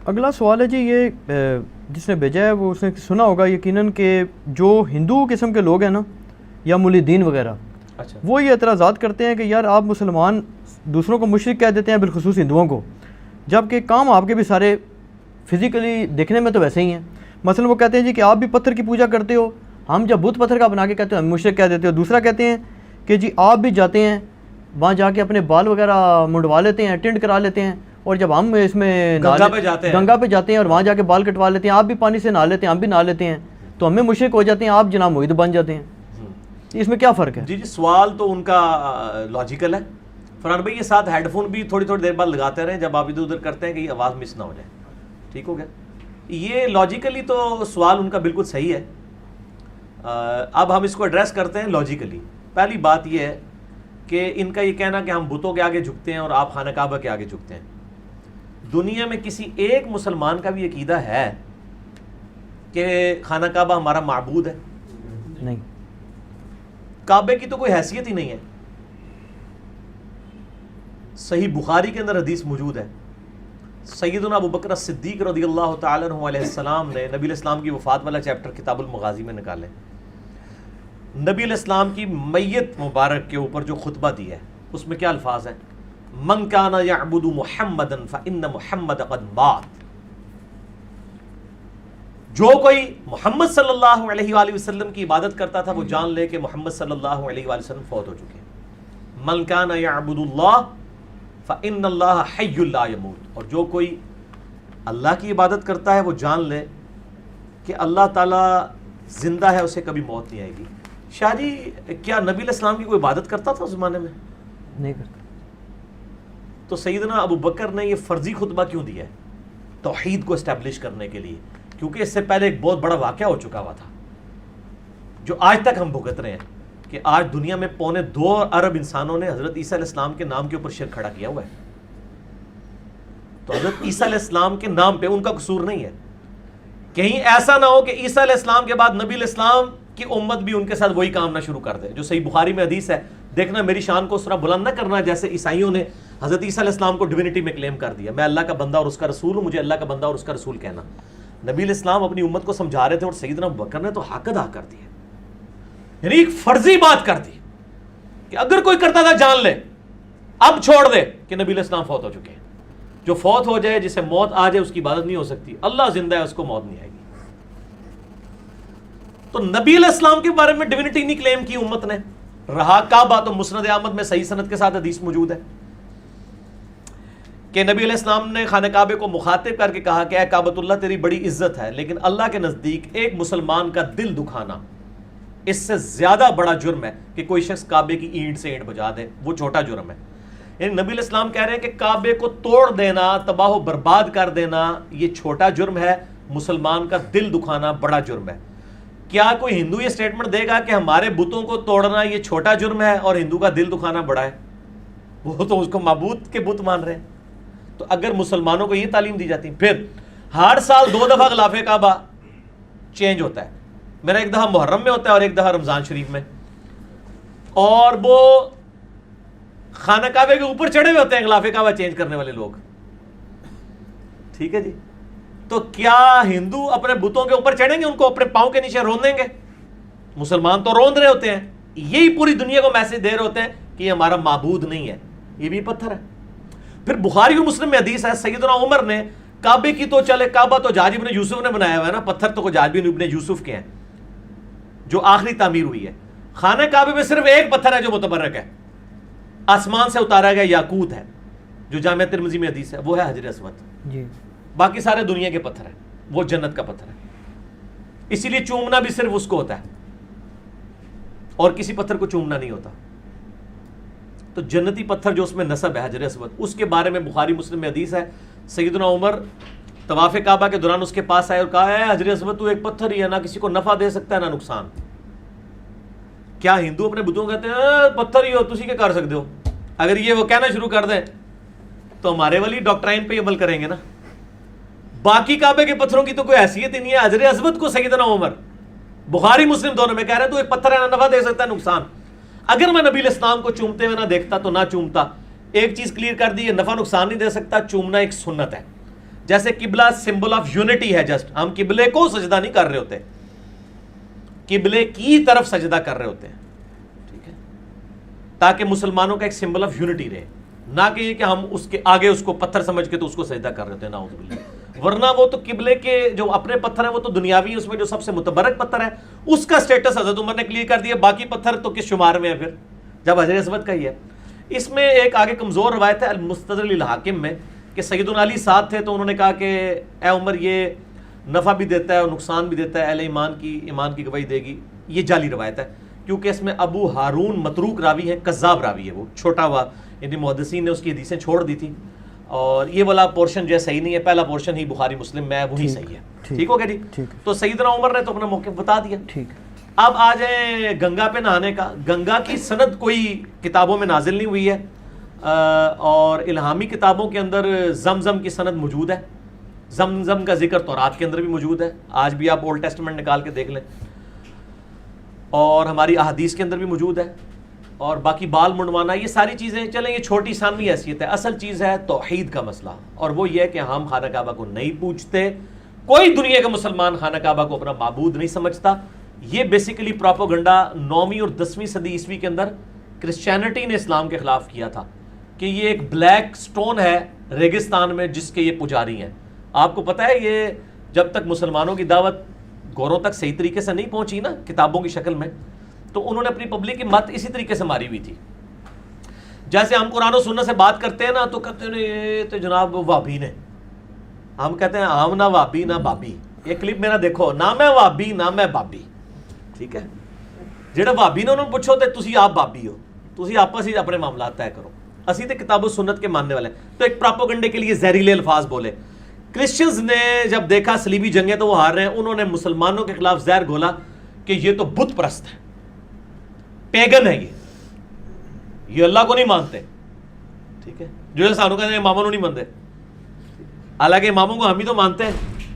اگلا سوال ہے جی، یہ جس نے بھیجا ہے وہ اس نے سنا ہوگا یقیناً کہ جو ہندو قسم کے لوگ ہیں نا یا ملحدین وغیرہ، اچھا، وہ یہ اعتراضات کرتے ہیں کہ یار آپ مسلمان دوسروں کو مشرک کہہ دیتے ہیں، بالخصوص ہندوؤں کو، جبکہ کام آپ کے بھی سارے فزیکلی دیکھنے میں تو ویسے ہی ہیں۔ مثلا وہ کہتے ہیں جی کہ آپ بھی پتھر کی پوجا کرتے ہو، ہم جب بت پتھر کا بنا کے کہتے ہیں ہم مشرک کہہ دیتے ہو۔ دوسرا کہتے ہیں کہ جی آپ بھی جاتے ہیں وہاں جا کے اپنے بال وغیرہ منڈوا لیتے ہیں، ٹنڈ کرا لیتے ہیں، اور جب ہم اس میں گنگا پہ جاتے ہیں اور وہاں جا کے بال کٹوا لیتے ہیں، آپ بھی پانی سے نہا لیتے ہیں، ہم بھی نہا لیتے ہیں، تو ہمیں مشرک ہو جاتے ہیں، آپ جناب موحد بن جاتے ہیں۔ اس میں کیا فرق ہے؟ جی سوال تو ان کا لاجیکل ہے۔ فرحان بھائی یہ ساتھ ہیڈ فون بھی تھوڑی دیر بعد لگاتے رہیں جب آپ ادھر ادھر کرتے ہیں کہ یہ آواز مس نہ ہو جائے، ٹھیک ہو گیا؟ یہ لاجیکلی تو سوال ان کا بالکل صحیح ہے۔ اب ہم اس کو ایڈریس کرتے ہیں لاجیکلی۔ پہلی بات یہ ہے کہ ان کا یہ کہنا کہ ہم بتوں کے آگے جھکتے ہیں اور آپ خانہ کعبہ کے آگے جھکتے ہیں، دنیا میں کسی ایک مسلمان کا بھی عقیدہ ہے کہ خانہ کعبہ ہمارا معبود ہے؟ نہیں، کعبے کی تو کوئی حیثیت ہی نہیں ہے۔ صحیح بخاری کے اندر حدیث موجود ہے، سیدنا ابو بکر صدیق رضی اللہ تعالیٰ عنہ علیہ السلام نے نبی علیہ السلام کی وفات والا چیپٹر کتاب المغازی میں نکالے، نبی علیہ السلام کی میت مبارک کے اوپر جو خطبہ دیا ہے اس میں کیا الفاظ ہیں؟ من کان یعبد محمدا فإن محمد قد مات، جو کوئی محمد صلی اللہ علیہ وآلہ وسلم کی عبادت کرتا تھا وہ جان لے کہ محمد صلی اللہ علیہ وآلہ وسلم فوت ہو چکے ہیں۔ من کان یعبد اللہ فإن اللہ حی لا یموت، اور جو کوئی اللہ کی عبادت کرتا ہے وہ جان لے کہ اللہ تعالیٰ زندہ ہے، اسے کبھی موت نہیں آئے گی۔ شاہ جی کیا نبی علیہ السلام کی کوئی عبادت کرتا تھا اس زمانے میں؟ نہیں کرتا۔ تو سیدنا ابو بکر نے یہ فرضی خطبہ کیوں دیا ہے؟ توحید کو اسٹیبلش کرنے کے لیے، کیونکہ اس سے پہلے ایک بہت بڑا واقعہ ہو چکا ہوا تھا جو آج تک ہم بھگت رہے ہیں، کہ آج دنیا میں 2.25 ارب انسانوں نے حضرت عیسیٰ علیہ السلام کے نام کے اوپر شرک کھڑا کیا ہوا ہے۔ تو حضرت عیسیٰ علیہ السلام کے نام پہ ان کا قصور نہیں ہے، کہیں ایسا نہ ہو کہ عیسیٰ علیہ السلام کے بعد نبی علیہ السلام کی امت بھی ان کے ساتھ وہی کام نہ شروع کر دے۔ جو صحیح بخاری میں حدیث ہے، دیکھنا میری شان کو اس طرح بلند نہ کرنا جیسے عیسائیوں نے حضرت عیسیٰ علیہ السلام کو ڈیوینٹی میں کلیم کر دیا، میں اللہ کا بندہ اور اس کا رسول ہوں، مجھے اللہ کا بندہ اور اس کا رسول کہنا۔ نبی علیہ السلام اپنی امت کو سمجھا رہے تھے اور سیدنا ابو بکر نے تو حق ادا کر دیا، یعنی ایک فرضی بات کر دی کہ اگر کوئی کرتا تھا جان لے، اب چھوڑ دے کہ نبی علیہ السلام فوت ہو چکے ہیں۔ جو فوت ہو جائے، جسے موت آ جائے، اس کی عبادت نہیں ہو سکتی، اللہ زندہ ہے، اس کو موت نہیں آئے گی۔ تو نبی علیہ السلام کے بارے میں ڈیوینٹی نہیں کلیم کی امت نے۔ رہا کعبہ، تو مسند احمد میں صحیح سند کے ساتھ حدیث موجود ہے کہ نبی علیہ السلام نے خانہ کعبے کو مخاطب کر کے کہا کہ اے کعبۃ اللہ تیری بڑی عزت ہے، لیکن اللہ کے نزدیک ایک مسلمان کا دل دکھانا اس سے زیادہ بڑا جرم ہے کہ کوئی شخص کعبے کی اینٹ سے اینٹ بجا دے، وہ چھوٹا جرم ہے۔ یعنی نبی علیہ السلام کہہ رہے ہیں کہ کعبے کو توڑ دینا، تباہ و برباد کر دینا، یہ چھوٹا جرم ہے، مسلمان کا دل دکھانا بڑا جرم ہے۔ کیا کوئی ہندو یہ سٹیٹمنٹ دے گا کہ ہمارے بتوں کو توڑنا یہ چھوٹا جرم ہے اور ہندو کا دل دکھانا بڑا ہے؟ وہ تو اس کو معبود کے بت مان رہے ہیں۔ تو اگر مسلمانوں کو یہ تعلیم دی جاتی، پھر ہر سال 2 دفعہ غلاف کعبہ چینج ہوتا ہے، میرا ایک دفعہ محرم میں ہوتا ہے اور ایک دفعہ رمضان شریف میں، اور وہ خانہ کعبے کے اوپر چڑھے ہوئے ہوتے ہیں غلاف کعبہ چینج کرنے والے لوگ، ٹھیک ہے جی؟ تو کیا ہندو اپنے بتوں کے اوپر چڑھیں گے، ان کو اپنے پاؤں کے نیچے رون دیں گے؟ مسلمان تو روند رہے ہوتے ہیں، یہی پوری دنیا کو میسج دے رہے ہوتے ہیں کہ یہ ہمارا معبود نہیں ہے، یہ بھی پتھر ہے۔ پھر بخاری و مسلم میں حدیث ہے، سیدنا عمر نے کعبے کی تو چلے، کعبہ تو جاج ابن یوسف نے بنایا ہوا ہے نا، پتھر تو جاج ابن یوسف کے ہیں جو آخری تعمیر ہوئی ہے۔ خانہ کعبے میں صرف ایک پتھر ہے جو متبرک ہے، آسمان سے اتارا گیا یاقوت ہے، جو جامع ترمذی میں حدیث ہے، وہ ہے حجر اسود جی، باقی سارے دنیا کے پتھر ہیں، وہ جنت کا پتھر ہے، اسی لیے چومنا بھی صرف اس کو ہوتا ہے اور کسی پتھر کو چومنا نہیں ہوتا۔ تو جنتی پتھر جو اس میں نصب ہے حجر اسود، اس کے بارے میں بخاری مسلم میں حدیث ہے، سیدنا عمر طواف کعبہ کے دوران اس کے پاس آئے اور کہا ہے حجر اسود تو ایک پتھر ہی ہے، نہ کسی کو نفع دے سکتا ہے نہ نقصان۔ کیا ہندو اپنے بتوں کہتے ہیں پتھر ہی ہو، تسی کیا کر سکتے ہو؟ اگر یہ وہ کہنا شروع کر دیں تو ہمارے والی ڈاکٹرائن پہ عمل کریں گے نا۔ باقی کعبے کے پتھروں کی تو کوئی حیثیت ہی نہیں ہے، حجر اسود کو سیدنا عمر بخاری مسلم دونوں میں کہہ رہے ہیں تو ایک پتھر ہے، نہ نفع دے سکتا ہے نقصان۔ اگر میں نبی علیہ السلام کو چومتے ہوئے نہ دیکھتا تو نہ چومتا۔ ایک چیز کلیئر کر دی، یہ نفع نقصان نہیں دے سکتا، چومنا ایک سنت ہے۔ جیسے قبلہ سمبل آف یونٹی ہے، جسٹ ہم قبلے کو سجدہ نہیں کر رہے ہوتے، قبلے کی طرف سجدہ کر رہے ہوتے ہیں، ٹھیک ہے، تاکہ مسلمانوں کا ایک سمبل آف یونٹی رہے، نہ کہ یہ کہ ہم اس کے آگے اس کو پتھر سمجھ کے تو اس کو سجدہ کر رہے ہوتے ہیں، نعوذ باللہ، ورنہ وہ تو قبلے کے جو اپنے پتھر ہیں وہ تو دنیاوی ہیں، اس میں جو سب سے متبرک پتھر ہے اس کا سٹیٹس حضرت عمر نے کلیئر کر دیا، باقی پتھر تو کس شمار میں ہے پھر جب حجر اسود کا ہی ہے۔ اس میں ایک آگے کمزور روایت ہے المستدرک للحاکم میں کہ سیدنا علی ساتھ تھے تو انہوں نے کہا کہ اے عمر یہ نفع بھی دیتا ہے اور نقصان بھی دیتا ہے، اہل ایمان کی گواہی دے گی، یہ جعلی روایت ہے کیونکہ اس میں ابو ہارون متروک راوی ہے، کذاب راوی ہے، وہ چھوٹا ہوا، یعنی محدثین نے اس کی حدیثیں چھوڑ دی تھی، اور یہ والا پورشن جو ہے صحیح نہیں ہے، پہلا پورشن ہی بخاری مسلم میں ہے وہی صحیح ہے، ٹھیک ہو گیا جی۔ تو سیدنا عمر نے تو اپنا موقف بتا دیا۔ اب آ جائیں گنگا پہ نہانے کا، گنگا کی سند کوئی کتابوں میں نازل نہیں ہوئی ہے، اور الہامی کتابوں کے اندر زمزم کی سند موجود ہے، زمزم کا ذکر تورات کے اندر بھی موجود ہے، آج بھی آپ اولڈ ٹیسٹمنٹ نکال کے دیکھ لیں، اور ہماری احادیث کے اندر بھی موجود ہے، اور باقی بال منڈوانا یہ ساری چیزیں چلیں یہ چھوٹی ثانوی حیثیت ہے، اصل چیز ہے توحید کا مسئلہ، اور وہ یہ کہ ہم خانہ کعبہ کو نہیں پوجتے، کوئی دنیا کا مسلمان خانہ کعبہ کو اپنا معبود نہیں سمجھتا۔ یہ بیسیکلی پروپیگنڈا 9ویں اور 10ویں صدی عیسوی کے اندر کرسچینٹی نے اسلام کے خلاف کیا تھا کہ یہ ایک بلیک سٹون ہے ریگستان میں جس کے یہ پجاری ہیں۔ آپ کو پتہ ہے یہ جب تک مسلمانوں کی دعوت گوروں تک صحیح طریقے سے نہیں پہنچی نا کتابوں کی شکل میں، تو انہوں نے اپنی پبلک کی مت اسی طریقے سے ماری ہوئی تھی۔ جیسے ہم قرآن و سنت سے بات کرتے ہیں نا تو کہتے ہیں یہ تو جناب وہابی نے، ہم کہتے ہیں ہم نہ وہابی نہ بابی، یہ کلپ میرا دیکھو، نہ میں وہابی نہ میں بابی، ٹھیک ہے، جہاں وہابی نے انہوں نے پوچھو تو تسی آپ بابی ہو، تسی آپس ہی اپنے معاملات طے کرو، اسی تے کتاب و سنت کے ماننے والے ہیں۔ تو ایک پروپیگنڈے کے لیے زہریلے الفاظ بولے۔ کرسچنز نے جب دیکھا صلیبی جنگیں تو وہ ہار رہے ہیں، انہوں نے مسلمانوں کے خلاف زہر گھولا کہ یہ تو بت پرست ہے، پیگن ہے، یہ اللہ کو نہیں مانتے، ٹھیک ہے، جو انسانوں کا اماموں نہیں مانتے، حالانکہ اماموں کو ہم ہی تو مانتے ہیں۔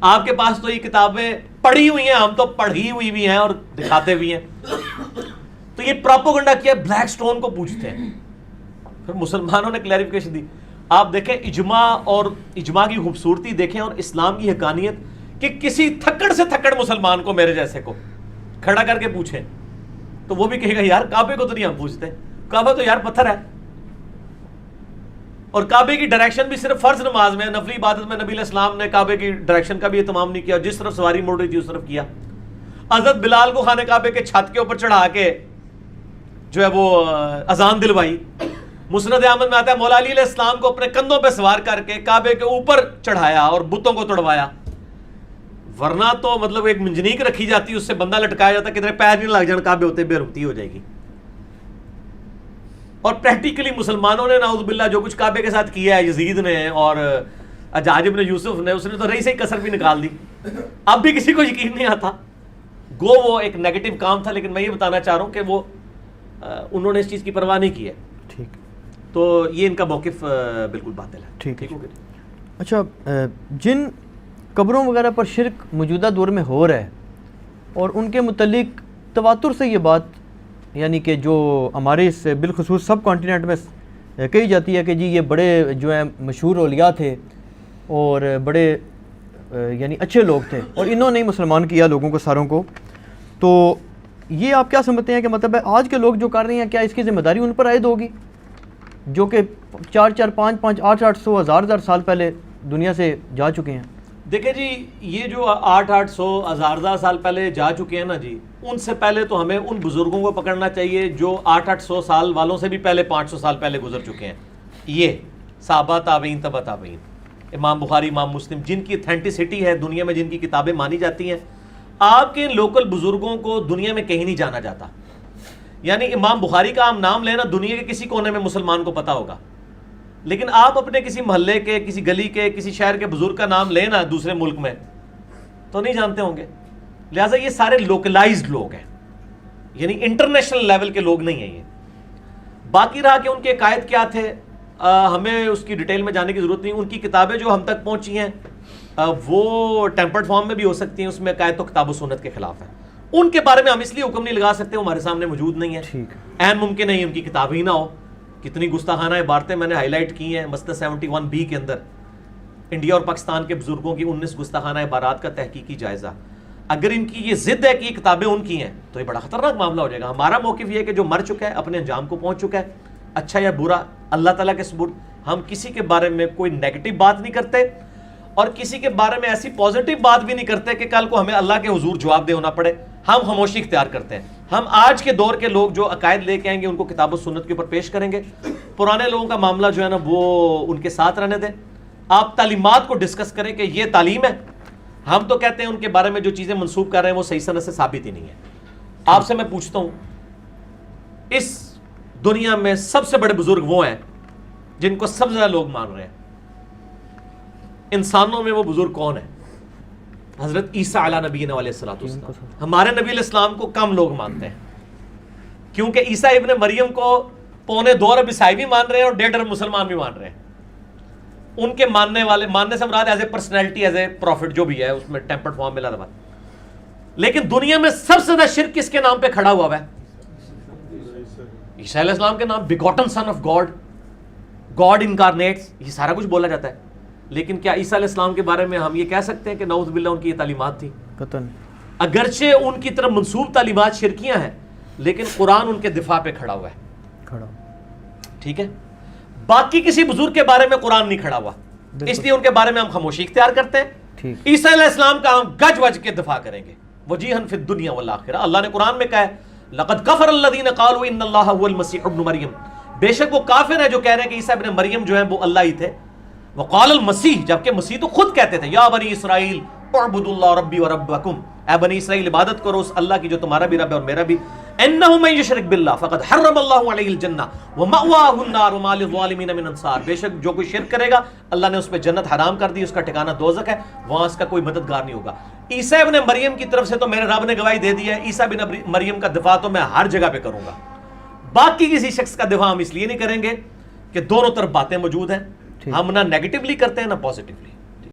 آپ کے پاس تو یہ کتابیں پڑھی ہوئی ہیں، ہم تو پڑھی ہوئی بھی ہیں اور دکھاتے بھی ہیں۔ تو یہ پروپیگنڈا کیا، بلیک سٹون کو پوچھتے ہیں۔ پھر مسلمانوں نے کلیریفیکیشن دی۔ آپ دیکھیں اجماع اور اجماع کی خوبصورتی دیکھیں اور اسلام کی حقانیت کہ کسی تھکڑ سے تھکڑ مسلمان کو، میرے جیسے کو کھڑا کر کے پوچھیں تو وہ بھی کہے گا یار کعبے کو تو نہیں ہم پوچھتے، کعبہ تو یار پتھر ہے، اور کعبے کی ڈائریکشن بھی صرف فرض نماز میں، نفلی عبادت میں نبی علیہ السلام نے کعبے کی ڈائریکشن کا بھی اہتمام نہیں کیا، جس طرف سواری موڑ رہی تھی اس طرف کیا۔ حضرت بلال کو خانہ کعبے کے چھت کے اوپر چڑھا کے جو ہے وہ اذان دلوائی۔ مسند احمد میں آتا ہے مولا علی علیہ السلام کو اپنے کندھوں پہ سوار کر کے کعبے کے اوپر چڑھایا اور بتوں کو توڑوایا، ورنہ تو مطلب ایک منجنیق رکھی جاتی، اس سے بندہ لٹکایا جاتا، کتنے پیر نہیں لگ جان کعبے ہوتے، بے ربطی ہو جائے گی۔ اور پریکٹیکلی مسلمانوں نے نعوذ باللہ جو کچھ کعبے کے ساتھ کیا ہے، یزید نے اور حجاج بن یوسف نے، اس نے تو رہی سے ہی کسر بھی نکال دی، اب بھی کسی کو یقین نہیں آتا۔ گو وہ ایک نیگیٹو کام تھا، لیکن میں یہ بتانا چاہ رہا ہوں کہ وہ انہوں نے اس چیز کی پرواہ نہیں کی ہے، ٹھیک، تو یہ ان کا موقف بالکل باطل ہے، ٹھیک ہے۔ ہو گیا۔ اچھا، جن قبروں وغیرہ پر شرک موجودہ دور میں ہو رہا ہے اور ان کے متعلق تواتر سے یہ بات یعنی کہ جو ہمارے اس بالخصوص سب کانٹیننٹ میں کہی جاتی ہے کہ جی یہ بڑے جو ہیں مشہور اولیاء تھے اور بڑے یعنی اچھے لوگ تھے اور انہوں نے مسلمان کیا لوگوں کو ساروں کو، تو یہ آپ کیا سمجھتے ہیں کہ مطلب ہے آج کے لوگ جو کر رہے ہیں کیا اس کی ذمہ داری ان پر عائد ہوگی جو کہ 4 5 5 8 800 1000 سال پہلے دنیا سے جا چکے ہیں؟ دیکھیں جی یہ جو 800 1000 سال پہلے جا چکے ہیں نا جی، ان سے پہلے تو ہمیں ان بزرگوں کو پکڑنا چاہیے جو 800 سال والوں سے بھی پہلے 500 سال پہلے گزر چکے ہیں، یہ صحابہ تابعین تبع تابعین، امام بخاری امام مسلم، جن کی اتھینٹسٹی ہے دنیا میں، جن کی کتابیں مانی جاتی ہیں۔ آپ کے لوکل بزرگوں کو دنیا میں کہیں نہیں جانا جاتا، یعنی امام بخاری کا ہم نام لینا دنیا کے کسی کونے میں مسلمان کو پتہ ہوگا، لیکن آپ اپنے کسی محلے کے، کسی گلی کے، کسی شہر کے بزرگ کا نام لینا دوسرے ملک میں تو نہیں جانتے ہوں گے۔ لہٰذا یہ سارے لوکلائزڈ لوگ ہیں، یعنی انٹرنیشنل لیول کے لوگ نہیں ہیں یہ۔ باقی رہا کہ ان کے عقائد کیا تھے، ہمیں اس کی ڈیٹیل میں جانے کی ضرورت نہیں۔ ان کی کتابیں جو ہم تک پہنچی ہیں وہ ٹیمپرڈ فارم میں بھی ہو سکتی ہیں، اس میں عقائد تو کتاب و سنت کے خلاف ہے، ان کے بارے میں ہم اس لیے حکم نہیں لگا سکتے، وہ ہمارے سامنے موجود نہیں ہے، عین ممکن ہے ان کی کتاب ہی نہ ہو۔ کتنی گستاخانہ عبارتیں میں نے ہائی لائٹ کی ہیں مسئلہ 71B کے اندر انڈیا اور پاکستان کے بزرگوں کی 19 گستاخانہ عبارات کا تحقیقی جائزہ. اگر ان کی یہ ضد ہے کہ یہ کتابیں ان کی ہیں تو یہ بڑا خطرناک معاملہ ہو جائے گا. ہمارا موقف یہ ہے کہ جو مر چکا ہے اپنے انجام کو پہنچ چکا ہے, اچھا یا برا اللہ تعالیٰ کے سپرد. ہم کسی کے بارے میں کوئی نیگیٹو بات نہیں کرتے اور کسی کے بارے میں ایسی پازیٹیو بات بھی نہیں کرتے کہ کل کو ہمیں اللہ کے حضور جواب دے ہونا پڑے. ہم خاموشی اختیار کرتے ہیں. ہم آج کے دور کے لوگ جو عقائد لے کے آئیں گے ان کو کتاب و سنت کے اوپر پیش کریں گے. پرانے لوگوں کا معاملہ جو ہے نا وہ ان کے ساتھ رہنے دیں. آپ تعلیمات کو ڈسکس کریں کہ یہ تعلیم ہے. ہم تو کہتے ہیں ان کے بارے میں جو چیزیں منسوب کر رہے ہیں وہ صحیح سند سے ثابت ہی نہیں ہے. آپ سے میں پوچھتا ہوں, اس دنیا میں سب سے بڑے بزرگ وہ ہیں جن کو سب سے زیادہ لوگ مان رہے ہیں. انسانوں میں وہ بزرگ کون ہیں؟ حضرت عیسیٰ علیہ نبی علیہ السلام. ہمارے نبی علیہ السلام کو کم لوگ مانتے ہیں کیونکہ عیسیٰ ابن مریم کو 2.25 ارب عیسائی بھی مان رہے ہیں اور 1.5 ارب مسلمان بھی مان رہے ہیں. ان کے ماننے والے, ماننے سے مراد as a personality, as a prophet جو بھی ہے اس میں ٹیمپرڈ فارم ملا ہوا. لیکن دنیا میں سب سے زیادہ شرک کس کے نام پہ کھڑا ہوا ہے؟ عیسیٰ علیہ السلام کے نام. بیگوٹن سن آف گاڈ, گاڈ انکارنیٹس, یہ سارا کچھ بولا جاتا ہے. لیکن کیا عیسیٰ علیہ السلام کے بارے میں ہم یہ کہہ سکتے ہیں کہ نعوذ باللہ ان کی یہ تعلیمات تھی؟ قطعاً. اگرچہ ان کی طرف منسوب تعلیمات شرکیاں ہیں لیکن قرآن ان کے دفاع پہ کھڑا ہوا ہے. کھڑا, ٹھیک ہے. باقی کسی بزرگ کے بارے میں قرآن نہیں کھڑا ہوا, اس لیے ان کے بارے میں ہم خاموشی اختیار کرتے ہیں. عیسیٰ علیہ السلام کا ہم گج وج کے دفاع کریں گے وجیہن فی الدنیا والآخرہ. اللہ نے قرآن میں کہا ہے لقد کفر الذین قالوا ان اللہ هو المسیح ابن مریم. بے شک وہ کافر ہیں جو کہہ رہے ہیں کہ عیسیٰ ابن مریم جو ہیں وہ اللہ ہی تھے. وقال المسیح, جبکہ مسیح تو خود کہتے تھے یا بنی اسرائیل اعبدوا اللہ ربی و ربکم, اے بنی اسرائیل عبادت کرو اس اللہ کی جو تمہارا بھی رب ہے اور میرا بھی. انہ من یشرک باللہ فقد حرم اللہ علیہ الجنہ ومأواہ النار وما للظالمین من انصار. بے شک جو کوئی شرک کرے گا اللہ نے اس پہ جنت حرام کر دی, اس کا ٹھکانہ دوزخ ہے, وہاں اس کا کوئی مددگار نہیں ہوگا. عیسیٰ ابن مریم کی طرف سے تو میرے رب نے گواہی دے دی ہے, عیسیٰ ابن مریم کا دفاع تو میں ہر جگہ پہ کروں گا. باقی کسی شخص کا دفاع ہم اس لیے نہیں کریں گے کہ دونوں طرف باتیں موجود ہیں. ہم نہ نیگیٹولی کرتے ہیں نہ پازیٹیولی.